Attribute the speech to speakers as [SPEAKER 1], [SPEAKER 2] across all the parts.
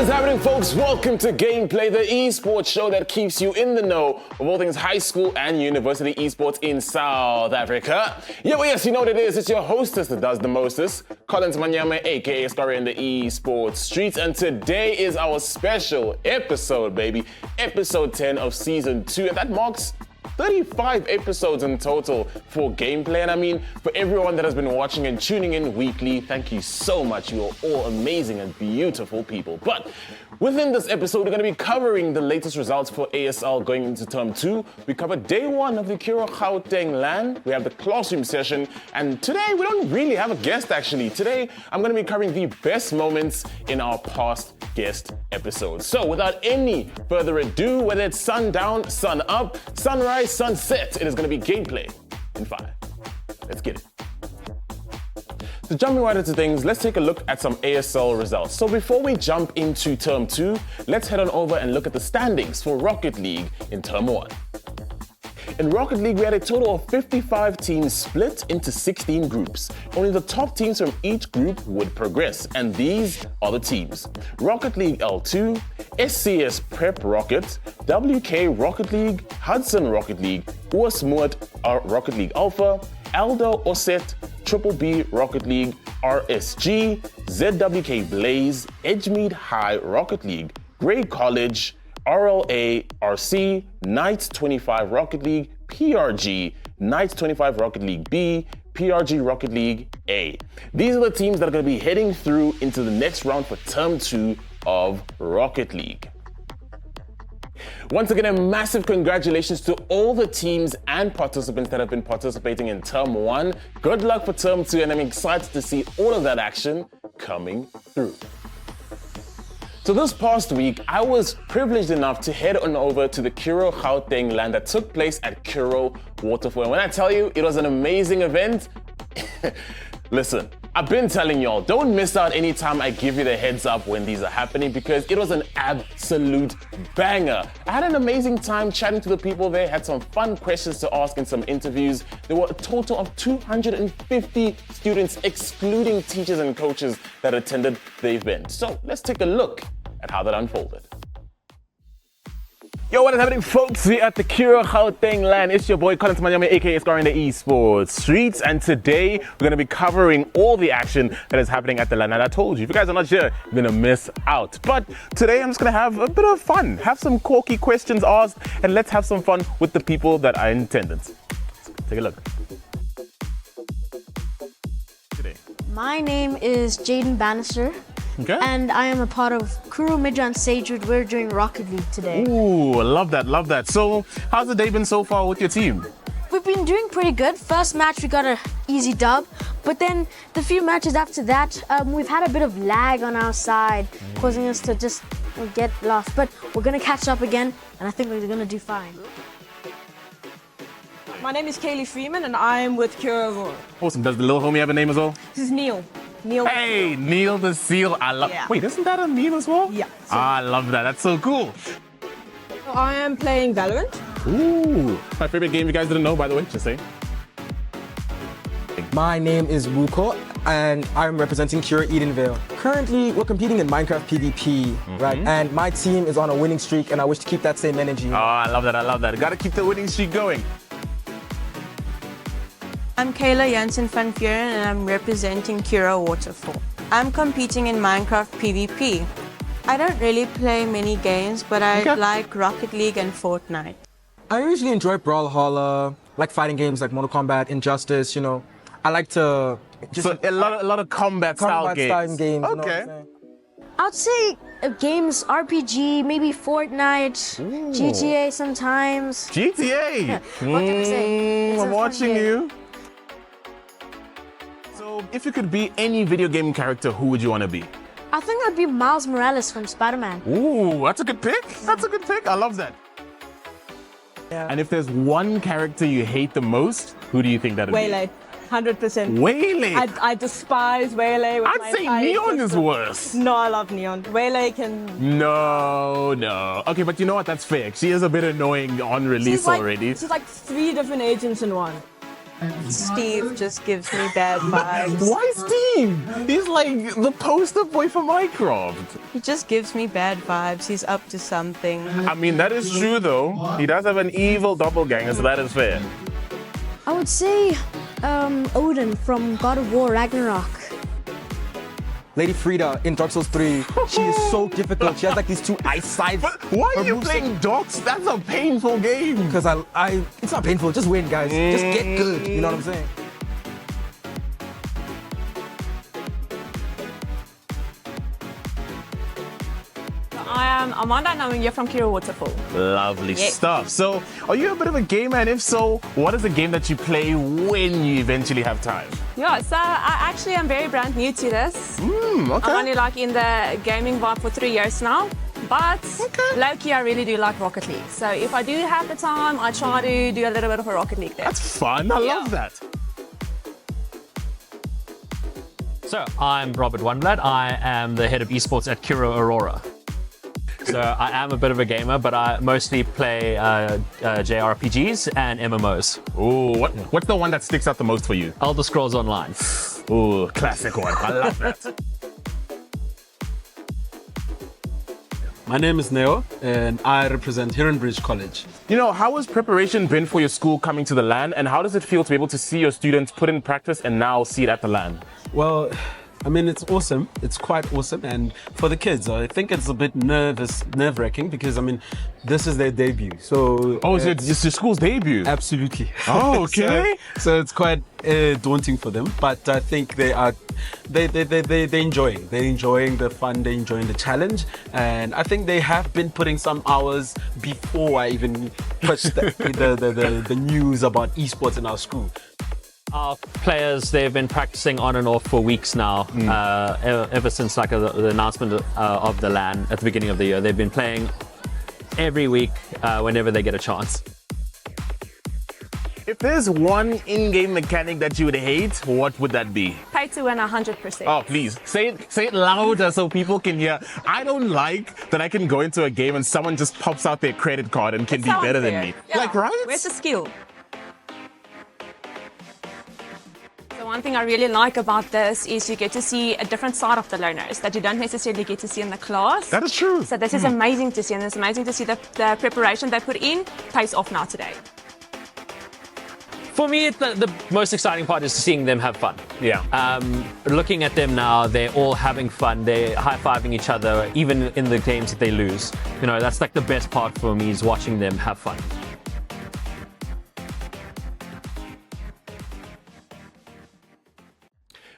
[SPEAKER 1] is happening, folks? Welcome to Gameplay, the eSports show that keeps you in the know of all things high school and university eSports in South Africa. Yes, you know what it is. It's your hostess that does the mostest, Collins Manyame, aka Story in the eSports streets, and today is our special episode, baby. Episode 10 of Season 2, and that marks 35 episodes in total for Gameplay. And I mean, for everyone that has been watching and tuning in weekly, thank you so much. You are all amazing and beautiful people. But within this episode, we're going to be covering the latest results for ASL going into Term 2. We cover Day 1 of the Kuro Gauteng LAN. We have the classroom session. And today, we don't really have a guest, actually. Today, I'm going to be covering the best moments in our past guest episodes. So without any further ado, whether it's sundown, sun up, sunrise, sunset, it is going to be Gameplay in 5. Let's get it. So jumping right into things, let's take a look at some ASL results. So before we jump into Term 2, let's head on over and look at the standings for Rocket League in Term 1. In Rocket League, we had a total of 55 teams split into 16 groups. Only the top teams from each group would progress, and these are the teams: Rocket League L2, SCS Prep Rocket, WK Rocket League, Hudson Rocket League, Oosmoed Rocket League Alpha, Aldo Osset, Triple B Rocket League, RSG, ZWK Blaze, Edgemead High Rocket League, Grey College, RLA, RC, Knights 25 Rocket League, PRG, Knights 25 Rocket League B, PRG Rocket League A. These are the teams that are going to be heading through into the next round for Term 2 of Rocket League. Once again, a massive congratulations to all the teams and participants that have been participating in Term 1. Good luck for Term 2, and I'm excited to see all of that action coming through. So this past week, I was privileged enough to head on over to the Kuro Gauteng LAN that took place at Kuro Waterfall. And when I tell you it was an amazing event, listen, I've been telling y'all, don't miss out anytime I give you the heads up when these are happening, because it was an absolute banger. I had an amazing time chatting to the people there, had some fun questions to ask in some interviews. There were a total of 250 students, excluding teachers and coaches, that attended the event. So let's take a look at how that unfolded. Yo, what is happening, folks? We're at the Kuro Gauteng LAN. It's your boy Collins Manyame, aka Scoring the eSports streets, and today we're going to be covering all the action that is happening at the LAN. And I told you, if you guys are not here, you're going to miss out. But today I'm just going to have a bit of fun, have some quirky questions asked, and let's have some fun with the people that are in attendance. Take a look. Today.
[SPEAKER 2] My name is Jaden Bannister.
[SPEAKER 1] Okay.
[SPEAKER 2] And I am a part of Kuro Midra and Sagewood. We're doing Rocket League today.
[SPEAKER 1] Ooh, I love that, love that. So, how's the day been so far with your team?
[SPEAKER 2] We've been doing pretty good. First match, we got an easy dub. But then the few matches after that, we've had a bit of lag on our side, causing us to just get lost. But we're going to catch up again, and I think we're going to do fine.
[SPEAKER 3] My name is Kaylee Freeman, and I'm with Kuro Aurora.
[SPEAKER 1] Awesome. Does the little homie have a name as well?
[SPEAKER 3] This is Neil. Neil.
[SPEAKER 1] Hey, Neil the Seal. I love.
[SPEAKER 3] Yeah.
[SPEAKER 1] Wait, isn't that a meme as well?
[SPEAKER 3] Yeah.
[SPEAKER 1] I love that. That's so cool.
[SPEAKER 3] So I am playing Valorant.
[SPEAKER 1] Ooh, my favorite game. You guys didn't know, by the way. Just saying.
[SPEAKER 4] My name is Wuko, and I'm representing Kuro Edenvale. Currently, we're competing in Minecraft PvP, right? And my team is on a winning streak, and I wish to keep that same energy.
[SPEAKER 1] Oh, I love that. I love that. Gotta keep the winning streak going.
[SPEAKER 5] I'm Kayla Jansen van Vuren, and I'm representing Kuro Waterfall. I'm competing in Minecraft PvP. I don't really play many games, but I like Rocket League and Fortnite.
[SPEAKER 4] I usually enjoy Brawlhalla, like fighting games like Mortal Kombat, Injustice, you know. I like to just
[SPEAKER 1] So a lot of combat style games.
[SPEAKER 4] style games. You know what
[SPEAKER 1] Okay.
[SPEAKER 4] I'm saying?
[SPEAKER 2] I'd say games, RPG, maybe Fortnite, GTA sometimes.
[SPEAKER 1] GTA.
[SPEAKER 2] What can I say? It's a
[SPEAKER 1] I'm
[SPEAKER 2] fun
[SPEAKER 1] watching
[SPEAKER 2] game.
[SPEAKER 1] you. So, if you could be any video game character, who would you want to be?
[SPEAKER 2] I think I'd be Miles Morales from Spider-Man.
[SPEAKER 1] Ooh, that's a good pick. That's a good pick. I love that.
[SPEAKER 4] Yeah.
[SPEAKER 1] And if there's one character you hate the most, who do you think that would
[SPEAKER 3] Waylay. 100%.
[SPEAKER 1] be? Waylay.
[SPEAKER 3] I despise Waylay. With my
[SPEAKER 1] I'd say
[SPEAKER 3] entire
[SPEAKER 1] Neon is
[SPEAKER 3] system.
[SPEAKER 1] worse.
[SPEAKER 3] No, I love Neon. Waylay can...
[SPEAKER 1] No. Okay, but you know what? That's fair. She is a bit annoying on release already.
[SPEAKER 3] She's like 3 different agents in one.
[SPEAKER 5] Steve just gives me bad vibes.
[SPEAKER 1] Why Steve? He's like the poster boy for Minecraft.
[SPEAKER 5] He just gives me bad vibes. He's up to something.
[SPEAKER 1] I mean, that is true though. He does have an evil doppelganger, so that is fair.
[SPEAKER 2] I would say Odin from God of War Ragnarok.
[SPEAKER 4] Lady Frida in Dark Souls 3. She is so difficult. She has like these two ice sides.
[SPEAKER 1] But why are you playing dogs? That's a painful game.
[SPEAKER 4] Because it's not painful. Just win, guys. Just get good. You know what I'm saying?
[SPEAKER 3] I am Amanda and I'm here from Kira Waterfall.
[SPEAKER 1] Lovely
[SPEAKER 3] Yes.
[SPEAKER 1] stuff. So, are you a bit of a gamer? And if so, what is a game that you play when you eventually have time?
[SPEAKER 3] Yeah, so I actually am very brand new to this. I'm
[SPEAKER 1] Okay.
[SPEAKER 3] only like in the gaming vibe for 3 years now. But low-key, I really do like Rocket League. So if I do have the time, I try to do a little bit of a Rocket League there.
[SPEAKER 1] That's fun. I love that.
[SPEAKER 6] So, I'm Robert Oneblood. I am the head of eSports at Kiro Aurora. So, I am a bit of a gamer, but I mostly play JRPGs and MMOs.
[SPEAKER 1] Ooh, what's the one that sticks out the most for you?
[SPEAKER 6] Elder Scrolls Online.
[SPEAKER 1] Ooh, classic one. I love that.
[SPEAKER 7] My name is Neo, and I represent Bridge College.
[SPEAKER 1] You know, how has preparation been for your school coming to the LAN, and how does it feel to be able to see your students put in practice and now see it at the LAN?
[SPEAKER 7] Well, I mean, it's awesome. It's quite awesome. And for the kids, I think it's a bit nerve-wracking because, I mean, this is their debut. So,
[SPEAKER 1] Oh, so it's your school's debut?
[SPEAKER 7] absolutely.
[SPEAKER 1] Oh, okay.
[SPEAKER 7] so it's quite daunting for them, but I think they're enjoying. They're enjoying the fun. They're enjoying the challenge, and I think they have been putting some hours before I even pushed the news about esports in our school.
[SPEAKER 6] Our players, they've been practicing on and off for weeks now, ever since like the announcement of the LAN at the beginning of the year. They've been playing every week whenever they get a chance.
[SPEAKER 1] If there's one in-game mechanic that you would hate, what would that be?
[SPEAKER 3] Pay to win 100%.
[SPEAKER 1] Oh, please, say it louder so people can hear. I don't like that I can go into a game and someone just pops out their credit card and can
[SPEAKER 3] It's
[SPEAKER 1] be
[SPEAKER 3] so
[SPEAKER 1] better than
[SPEAKER 3] unfair.
[SPEAKER 1] me.
[SPEAKER 3] Yeah.
[SPEAKER 1] Like, right?
[SPEAKER 3] Where's the skill? So one thing I really like about this is you get to see a different side of the learners that you don't necessarily get to see in the class.
[SPEAKER 1] That is true.
[SPEAKER 3] So this is amazing to see, and it's amazing to see the preparation they put in pays off now today.
[SPEAKER 6] For me, the most exciting part is seeing them have fun.
[SPEAKER 1] Yeah.
[SPEAKER 6] Looking at them now, they're all having fun. They're high-fiving each other, even in the games that they lose. You know, that's like the best part for me is watching them have fun.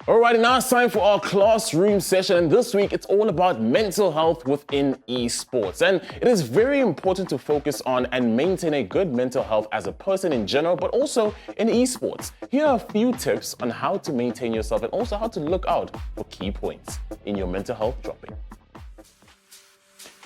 [SPEAKER 1] Alright, now it's time for our classroom session, and this week it's all about mental health within esports. And it is very important to focus on and maintain a good mental health as a person in general, but also in esports. Here are a few tips on how to maintain yourself and also how to look out for key points in your mental health dropping.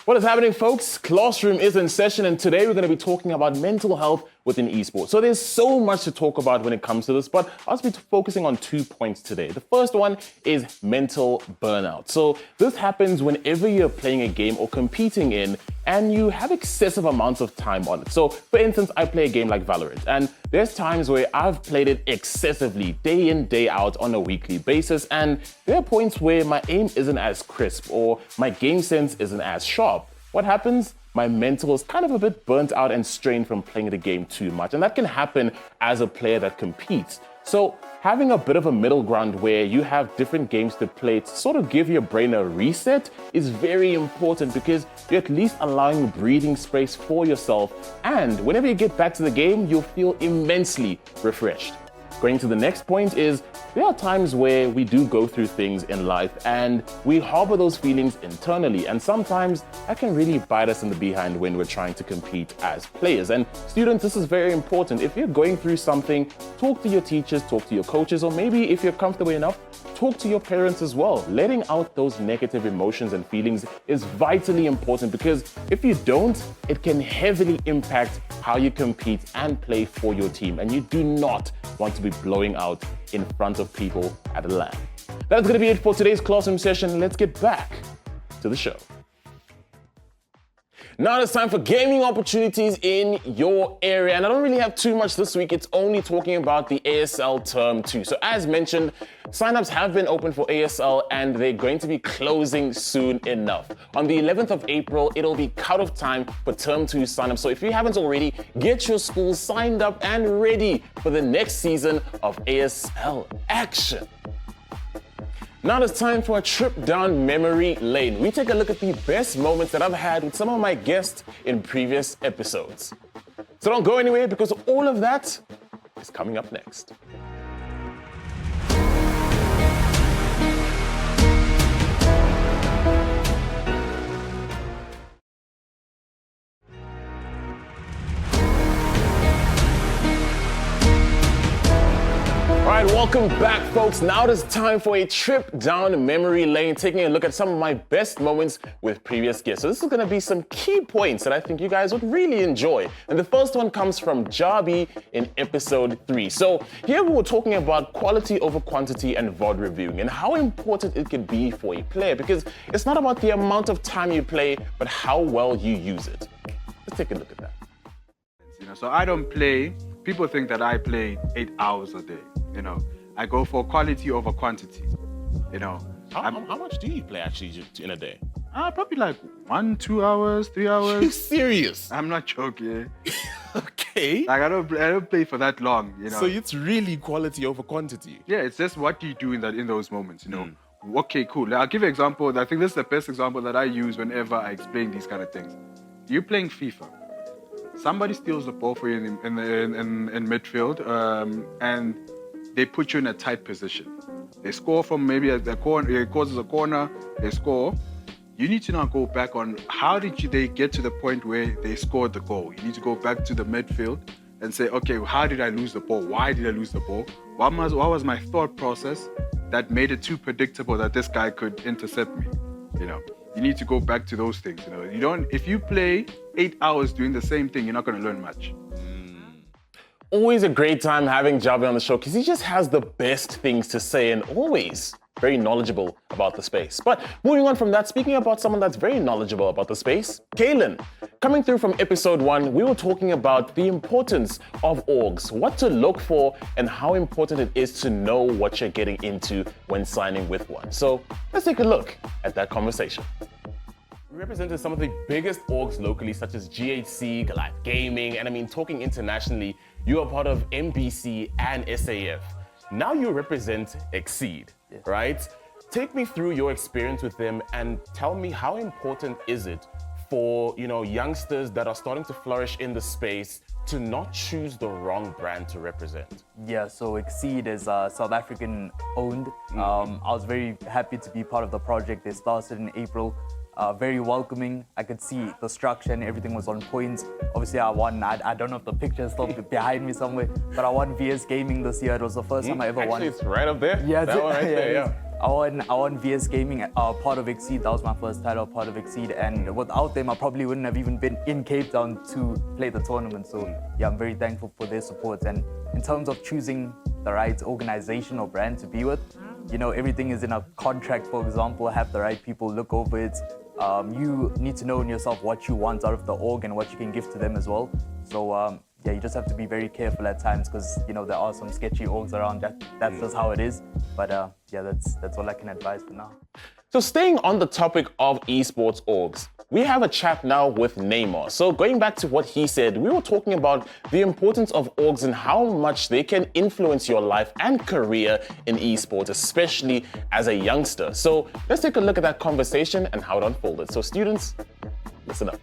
[SPEAKER 1] What is happening, folks? Classroom is in session, and today we're going to be talking about mental health within esports. So there's so much to talk about when it comes to this, but I'll be focusing on 2 points today. The first one is mental burnout. So this happens whenever you're playing a game or competing in and you have excessive amounts of time on it. So for instance, I play a game like Valorant, and there's times where I've played it excessively, day in, day out on a weekly basis, and there are points where my aim isn't as crisp or my game sense isn't as sharp. What happens? My mental is kind of a bit burnt out and strained from playing the game too much. And that can happen as a player that competes. So having a bit of a middle ground where you have different games to play to sort of give your brain a reset is very important, because you're at least allowing breathing space for yourself. And whenever you get back to the game, you'll feel immensely refreshed. Going to the next point is, there are times where we do go through things in life and we harbor those feelings internally, and sometimes that can really bite us in the behind when we're trying to compete as players. And students, this is very important. If you're going through something, talk to your teachers, talk to your coaches, or maybe if you're comfortable enough, talk to your parents as well. Letting out those negative emotions and feelings is vitally important, because if you don't, it can heavily impact how you compete and play for your team. And you do not want to be blowing out in front of people at a LAN. That's going to be it for today's classroom session. Let's get back to the show. Now it's time for gaming opportunities in your area. And I don't really have too much this week. It's only talking about the ASL Term 2. So as mentioned, signups have been open for ASL and they're going to be closing soon enough. On the 11th of April, it'll be cut-off time for Term 2 signups. So if you haven't already, get your school signed up and ready for the next season of ASL action. Now it's time for a trip down memory lane. We take a look at the best moments that I've had with some of my guests in previous episodes. So don't go anywhere because all of that is coming up next. All right, welcome back, folks. Now it is time for a trip down memory lane, taking a look at some of my best moments with previous guests. So this is going to be some key points that I think you guys would really enjoy. And the first one comes from Jabi in episode 3. So here we were talking about quality over quantity and VOD reviewing and how important it could be for a player, because it's not about the amount of time you play, but how well you use it. Let's take a look at that.
[SPEAKER 8] So I don't play. People think that I play 8 hours a day. I go for quality over quantity.
[SPEAKER 1] How much do you play actually in a day?
[SPEAKER 8] Probably like 1, 2 hours, 3 hours.
[SPEAKER 1] You serious?
[SPEAKER 8] I'm not joking.
[SPEAKER 1] Okay.
[SPEAKER 8] Like I don't play for that long.
[SPEAKER 1] So it's really quality over quantity.
[SPEAKER 8] Yeah, it's just what you do in those moments. Okay, cool. I'll give you an example. I think this is the best example that I use whenever I explain these kind of things. You're playing FIFA. Somebody steals the ball for you in midfield, and they put you in a tight position. They score from maybe a corner, it causes a corner, they score. You need to now go back on how did they get to the point where they scored the goal. You need to go back to the midfield and say, okay, how did I lose the ball? Why did I lose the ball? What was my thought process that made it too predictable that this guy could intercept me? You need to go back to those things. If you play 8 hours doing the same thing, you're not going to learn much.
[SPEAKER 1] Always a great time having Javi on the show because he just has the best things to say and always very knowledgeable about the space. But moving on from that, speaking about someone that's very knowledgeable about the space, Kaylin. Coming through from episode 1, we were talking about the importance of orgs, what to look for, and how important it is to know what you're getting into when signing with one. So let's take a look at that conversation. We represented some of the biggest orgs locally, such as GHC, Goliath Gaming, and talking internationally, you are part of MBC and SAF. Now you represent Exceed, right? Take me through your experience with them and tell me how important is it for youngsters that are starting to flourish in the space to not choose the wrong brand to represent?
[SPEAKER 9] Yeah, so Exceed is South African owned. I was very happy to be part of the project. They started in April. Very welcoming. I could see the structure and everything was on point. Obviously, I won. I don't know if the picture is still behind me somewhere, but I won VS Gaming this year. It was the first time I ever won.
[SPEAKER 1] Actually, it's right up there.
[SPEAKER 9] Yeah,
[SPEAKER 1] that one right there. Yeah.
[SPEAKER 9] I won VS Gaming, part of Exceed. That was my first title, part of Exceed. And without them, I probably wouldn't have even been in Cape Town to play the tournament. So yeah, I'm very thankful for their support. And in terms of choosing the right organization or brand to be with, everything is in a contract, for example, have the right people look over it. You need to know in yourself what you want out of the org and what you can give to them as well. So you just have to be very careful at times because there are some sketchy orgs around. That's just how it is. But that's all I can advise for now.
[SPEAKER 1] So staying on the topic of esports orgs, we have a chat now with Neymar. So going back to what he said, we were talking about the importance of orgs and how much they can influence your life and career in esports, especially as a youngster. So let's take a look at that conversation and how it unfolded. So students, listen up.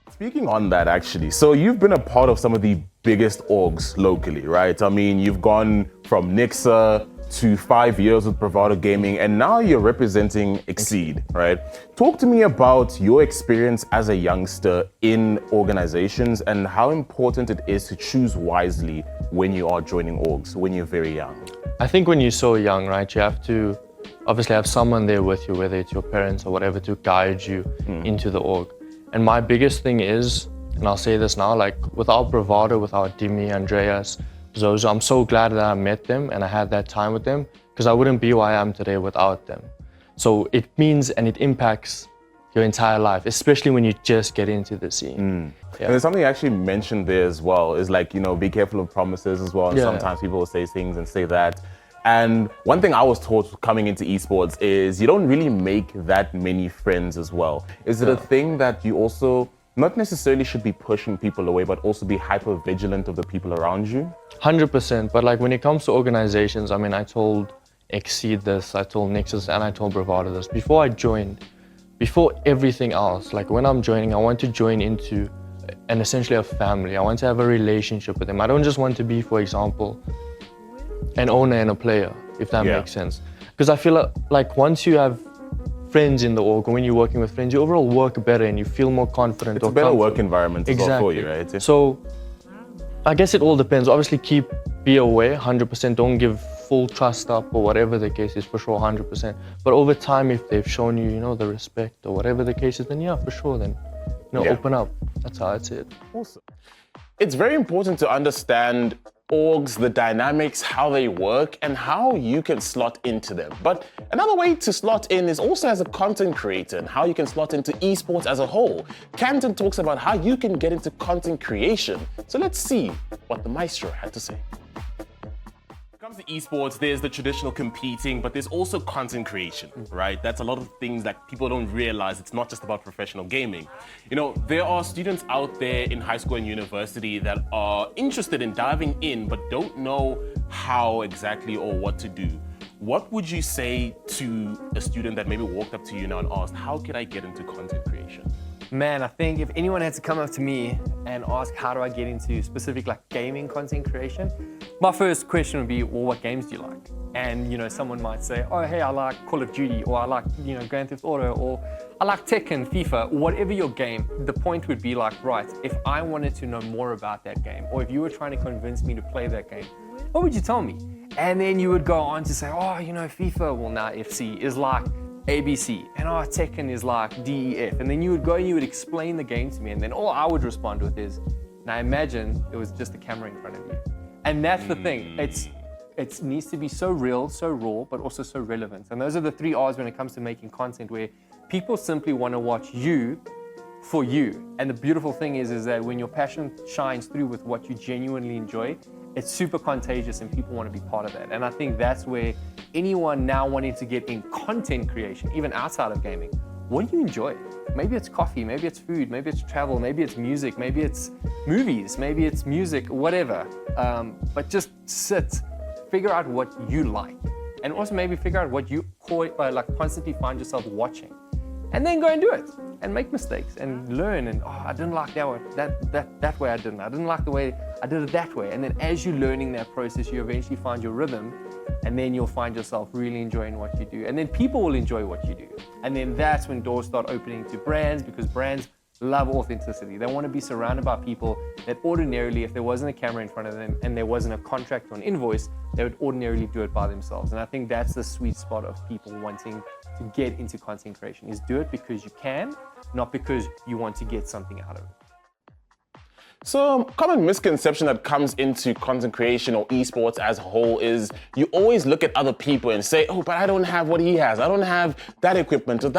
[SPEAKER 1] Speaking on that, actually, so you've been a part of some of the biggest orgs locally, right? You've gone from Nixa to 5 years with Bravado Gaming, and now you're representing Exceed, right? Talk to me about your experience as a youngster in organizations and how important it is to choose wisely when you are joining orgs, when you're very young.
[SPEAKER 10] I think when you're so young, right, you have to obviously have someone there with you, whether it's your parents or whatever, to guide you into the org. And my biggest thing is, and I'll say this now, like without Bravado, without Dimi, Andreas, Zozo, I'm so glad that I met them and I had that time with them because I wouldn't be who I am today without them. So it means and it impacts your entire life, especially when you just get into the scene.
[SPEAKER 1] And there's something you actually mentioned there as well, is like, you know, be careful of promises as well. And sometimes people will say things and say that. And one thing I was taught coming into esports is you don't really make that many friends as well. Is it a thing that you also not necessarily should be pushing people away, but also be hyper vigilant of the people around you?
[SPEAKER 10] 100%. But like when it comes to organizations, I mean, I told Exceed this, I told Nexus, and I told Bravado this. Before I joined, before everything else, like when I'm joining, I want to join into essentially a family. I want to have a relationship with them. I don't just want to be, for example, an owner and a player, if that makes sense. Because I feel like once you have friends in the org, or when you're working with friends, you overall work better and you feel more confident.
[SPEAKER 1] It's a better work environment as well for you, right?
[SPEAKER 10] So I guess it all depends. Obviously, be aware, 100%. Don't give full trust up or whatever the case is, for sure, 100%. But over time, if they've shown you, you know, the respect or whatever the case is, then yeah, for sure, then, you know, open up. That's how I'd say it.
[SPEAKER 1] Awesome. It's very important to understand orgs, the dynamics, how they work, and how you can slot into them. But another way to slot in is also as a content creator and how you can slot into esports as a whole. Canton talks about how you can get into content creation. So let's see what the maestro had to say. When it comes to esports, there's the traditional competing, but there's also content creation, right? That's a lot of things that people don't realize. It's not just about professional gaming. You know, there are students out there in high school and university that are interested in diving in, but don't know how exactly or what to do. What would you say to a student that maybe walked up to you now and asked, how can I get into content creation?
[SPEAKER 11] Man, I think if anyone had to come up to me and ask how do I get into specific like gaming content creation, my first question would be, well, what games do you like? And you know, someone might say, oh hey, I like Call of Duty, or I like, you know, Grand Theft Auto, or I like Tekken, FIFA, whatever your game. The point would be like, right, if I wanted to know more about that game, or if you were trying to convince me to play that game, what would you tell me? And then you would go on to say, oh, you know, FIFA, well now FC is like ABC, and oh, Tekken is like DEF. And then you would go and you would explain the game to me, and then all I would respond with is, now imagine it was just a camera in front of you. And that's the thing, it needs to be so real, so raw, but also so relevant. And those are the 3 R's when it comes to making content, where people simply want to watch you for you. And the beautiful thing is that when your passion shines through with what you genuinely enjoy, it's super contagious and people want to be part of that. And I think that's where anyone now wanting to get in content creation, even outside of gaming, what do you enjoy? Maybe it's coffee, maybe it's food, maybe it's travel, maybe it's music, maybe it's movies, maybe it's music, whatever. But just sit, figure out what you like, and also maybe figure out what you constantly find yourself watching, and then go and do it and make mistakes and learn. And oh, I didn't like that way. That way I didn't like the way I did it that way. And then as you're learning that process, you eventually find your rhythm, and then you'll find yourself really enjoying what you do. And then people will enjoy what you do. And then that's when doors start opening to brands, because brands love authenticity. They want to be surrounded by people that ordinarily, if there wasn't a camera in front of them and there wasn't a contract or an invoice, they would ordinarily do it by themselves. And I think that's the sweet spot of people wanting to get into content creation, is do it because you can, not because you want to get something out of it.
[SPEAKER 1] So, a common misconception that comes into content creation or esports as a whole is you always look at other people and say, oh, but I don't have what he has. I don't have that equipment or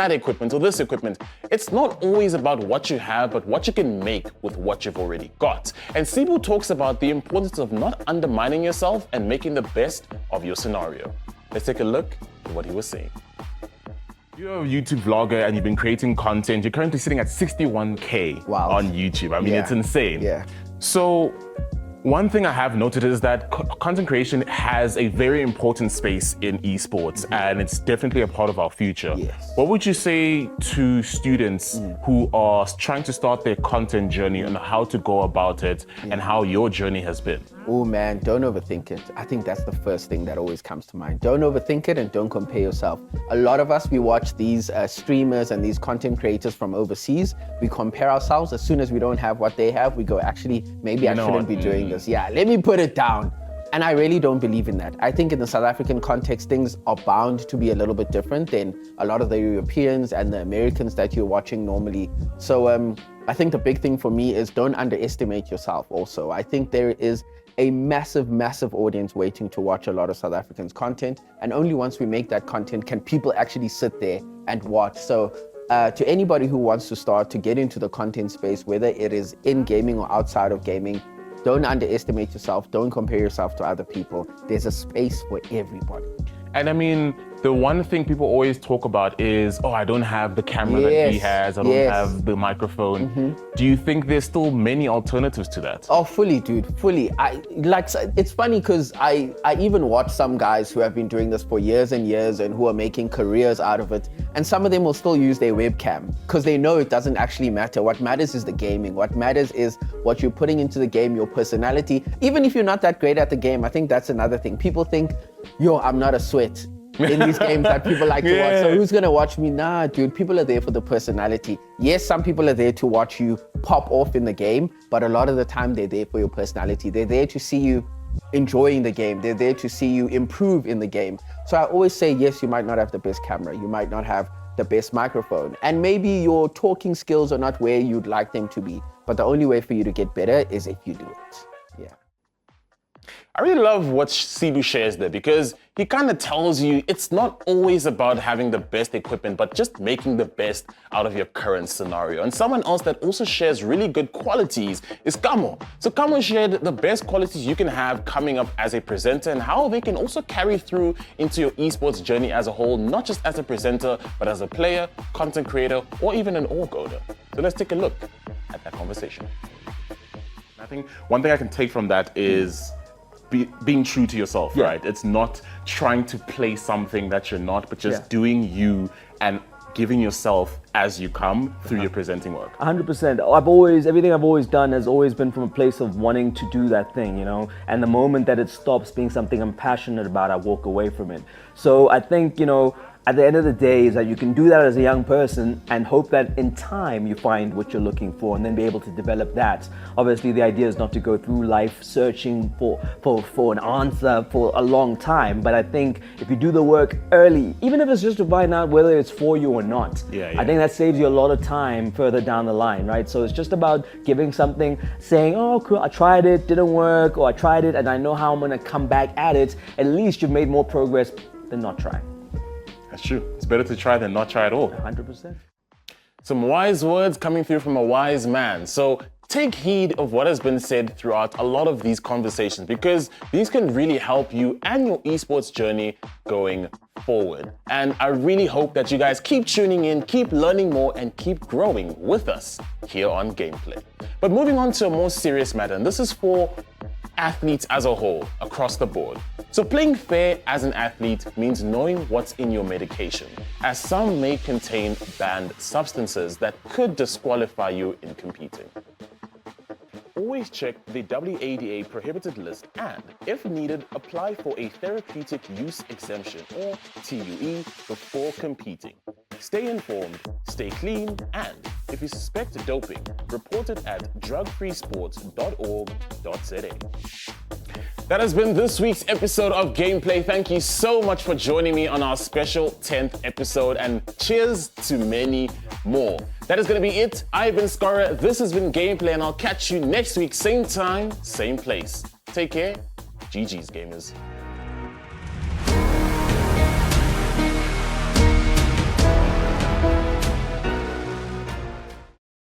[SPEAKER 1] this equipment. It's not always about what you have, but what you can make with what you've already got. And Sibu talks about the importance of not undermining yourself and making the best of your scenario. Let's take a look at what he was saying. You're a YouTube vlogger and you've been creating content. You're currently sitting at 61K on YouTube. I mean, it's insane.
[SPEAKER 12] Yeah.
[SPEAKER 1] So one thing I have noted is that content creation has a very important space in esports, and it's definitely a part of our future.
[SPEAKER 12] Yes.
[SPEAKER 1] What would you say to students who are trying to start their content journey and how to go about it and how your journey has been?
[SPEAKER 12] Oh man, don't overthink it. I think that's the first thing that always comes to mind. Don't overthink it and don't compare yourself. A lot of us, we watch these streamers and these content creators from overseas. We compare ourselves. As soon as we don't have what they have, we go, actually, maybe I shouldn't be doing this. Yeah, let me put it down. And I really don't believe in that. I think in the South African context, things are bound to be a little bit different than a lot of the Europeans and the Americans that you're watching normally. So I think the big thing for me is don't underestimate yourself also. I think there is a massive, massive audience waiting to watch a lot of South Africans' content. And only once we make that content can people actually sit there and watch. So to anybody who wants to start to get into the content space, whether it is in gaming or outside of gaming, don't underestimate yourself. Don't compare yourself to other people. There's a space for everybody.
[SPEAKER 1] And I mean, the one thing people always talk about is, oh, I don't have the camera that he has. I don't have the microphone. Do you think there's still many alternatives to that?
[SPEAKER 12] Oh, fully, dude, fully. It's funny because I even watch some guys who have been doing this for years and years and who are making careers out of it. And some of them will still use their webcam because they know it doesn't actually matter. What matters is the gaming. What matters is what you're putting into the game, your personality. Even if you're not that great at the game, I think that's another thing. People think, yo, I'm not a sweat in these games that people like to watch. So who's gonna watch me? Nah, dude, people are there for the personality. Yes, some people are there to watch you pop off in the game, but a lot of the time they're there for your personality. They're there to see you enjoying the game. They're there to see you improve in the game. So I always say, yes, you might not have the best camera. You might not have the best microphone. And maybe your talking skills are not where you'd like them to be. But the only way for you to get better is if you do it. Yeah.
[SPEAKER 1] I really love what Sibu shares there because he kind of tells you it's not always about having the best equipment, but just making the best out of your current scenario. And someone else that also shares really good qualities is Kamo. So Kamo shared the best qualities you can have coming up as a presenter and how they can also carry through into your esports journey as a whole, not just as a presenter, but as a player, content creator, or even an org owner. So let's take a look at that conversation. I think one thing I can take from that is being true to yourself, right? It's not trying to play something that you're not, but just doing you and giving yourself as you come through your presenting work.
[SPEAKER 13] 100%. Everything I've always done has always been from a place of wanting to do that thing, you know? And the moment that it stops being something I'm passionate about, I walk away from it. So I think, you know, at the end of the day is that you can do that as a young person and hope that in time you find what you're looking for and then be able to develop that. Obviously, the idea is not to go through life searching for an answer for a long time. But I think if you do the work early, even if it's just to find out whether it's for you or not, I think that saves you a lot of time further down the line, right? So it's just about giving something, saying, oh, cool, I tried it, didn't work, or I tried it and I know how I'm gonna come back at it. At least you've made more progress than not trying.
[SPEAKER 1] That's true. It's better to try than not try at all.
[SPEAKER 13] 100%.
[SPEAKER 1] Some wise words coming through from a wise man. So take heed of what has been said throughout a lot of these conversations because these can really help you and your esports journey going forward. And I really hope that you guys keep tuning in, keep learning more, and keep growing with us here on Gameplay. But moving on to a more serious matter, and this is for athletes as a whole, across the board. So playing fair as an athlete means knowing what's in your medication, as some may contain banned substances that could disqualify you in competing. Always check the WADA prohibited list and, if needed, apply for a therapeutic use exemption or TUE before competing. Stay informed, stay clean, and if you suspect doping, report it at drugfreesports.org.za. That has been this week's episode of Gameplay. Thank you so much for joining me on our special 10th episode, and cheers to many more. That is going to be it. I've been Skara, this has been Gameplay, and I'll catch you next week, same time, same place. Take care. GG's, gamers.